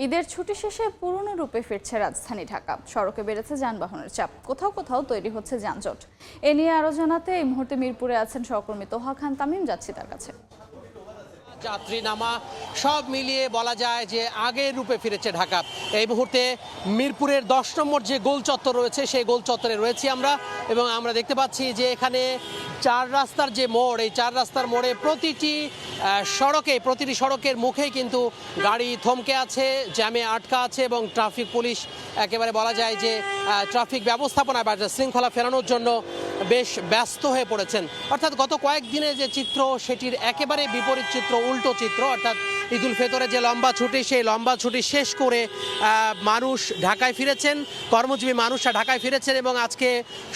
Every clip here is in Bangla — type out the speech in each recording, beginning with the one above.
ঈদের ছুটি শেষে পুরনো রূপে ফিরছে রাজধানী ঢাকা। সড়কে বেড়েছে যানবাহনের চাপ, কোথাও কোথাও তৈরি হচ্ছে যানজট। এ নিয়ে আরো জানাতে এই মুহূর্তে মিরপুরে আছেন সহকর্মী তোহা খান তামিম। যাচ্ছি তার কাছে। যাত্রী নামা সব মিলিয়ে বলা যায় যে আগের রূপে ফিরেছে ঢাকা। এই মুহূর্তে মিরপুরের 10 নম্বর যে গোল চত্বর রয়েছে সেই গোল চত্বরে রয়েছি আমরা, এবং আমরা দেখতে পাচ্ছি যে এখানে চার রাস্তার যে মোড়, এই চার রাস্তার মোড়ে প্রতিটি সড়কের মুখেই কিন্তু গাড়ি থমকে আছে, জ্যামে আটকা আছে, এবং ট্রাফিক পুলিশ একেবারে বলা যায় যে ট্রাফিক ব্যবস্থাপনা বা শৃঙ্খলা ফেরানোর জন্য বেশ ব্যস্ত হয়ে পড়েছেন। অর্থাৎ গত কয়েকদিনে যে চিত্র সেটির একেবারে বিপরীত চিত্র, উল্টো চিত্র। অর্থাৎ ঈদুল ফিতরে যে লম্বা ছুটি, সেই লম্বা ছুটি শেষ করে মানুষ ঢাকায় ফিরেছেন, কর্মজীবী মানুষরা ঢাকায় ফিরেছেন, এবং আজকে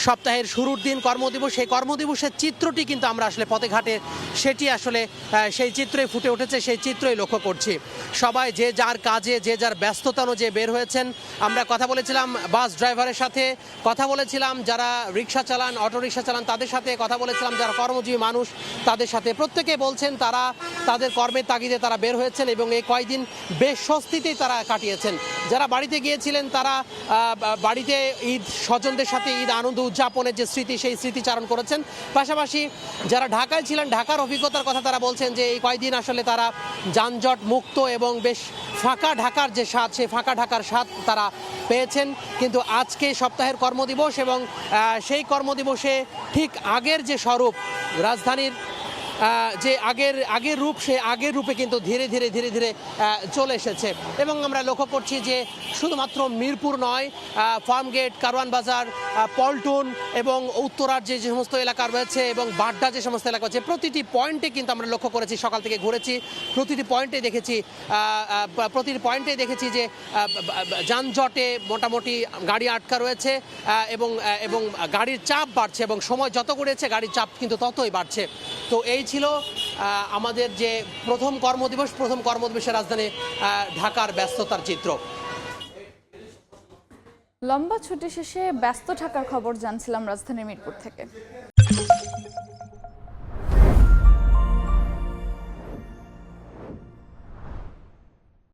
সপ্তাহের শুরুর দিন কর্মদিবস। সেই কর্মদিবসের চিত্রটি কিন্তু আমরা আসলে পথে ঘাটে সেটি আসলে সেই চিত্রই ফুটে উঠেছে, সেই চিত্রই লক্ষ্য করছি। সবাই যে যার কাজে, যে যার ব্যস্ততা অনুযায়ী বের হয়েছেন। আমরা কথা বলেছিলাম বাস ড্রাইভারের সাথে, কথা বলেছিলাম যারা রিক্সা চালান, অটোরিক্সা চালান তাদের সাথে, কথা বলেছিলাম যারা কর্মজীবী মানুষ তাদের সাথে। প্রত্যেকে বলছেন তারা তাদের কর্মের তাগিদে তারা বের হয়েছেন, এবং এই কয়েকদিন বেশ স্বস্তিতেই তারা কাটিয়েছেন। যারা বাড়িতে গিয়েছিলেন তারা বাড়িতে ঈদ স্বজনদের সাথে ঈদ আনন্দ উদযাপনের যে স্মৃতি, সেই স্মৃতিচারণ করেছেন। পাশাপাশি যারা ঢাকায় ছিলেন, ঢাকার অভিজ্ঞতার কথা তারা বলছেন যে এই কয়েকদিন আসলে তারা যানজট মুক্ত এবং বেশ ফাঁকা ঢাকার যে স্বাদ, সেই ফাঁকা ঢাকার স্বাদ তারা পেয়েছেন। কিন্তু আজকে সপ্তাহের কর্মদিবস, এবং সেই কর্মদিবসে ঠিক আগের যে স্বরূপ, রাজধানীর যে আগের রূপ, সে আগের রূপে কিন্তু ধীরে ধীরে চলে এসেছে। এবং আমরা লক্ষ্য করছি যে শুধুমাত্র মিরপুর নয়, ফার্মগেট, কারওয়ান বাজার, পল্টন এবং উত্তরার যে সমস্ত এলাকা রয়েছে, এবং বাড্ডা যে সমস্ত এলাকা আছে, প্রতিটি পয়েন্টে কিন্তু আমরা লক্ষ্য করেছি, সকাল থেকে ঘুরেছি, প্রতিটি পয়েন্টে দেখেছি যে যানজটে মোটামুটি গাড়ি আটকা রয়েছে, এবং গাড়ির চাপ বাড়ছে, এবং সময় যত গড়িয়েছে গাড়ির চাপ কিন্তু ততই বাড়ছে। তো এই ছিল আমাদের যে প্রথম কর্মদিবসে রাজধানী ঢাকার ব্যস্ততার চিত্র। লম্বা ছুটি শেষে ব্যস্ত ঢাকার খবর জানছিলাম রাজধানীর মিরপুর থেকে।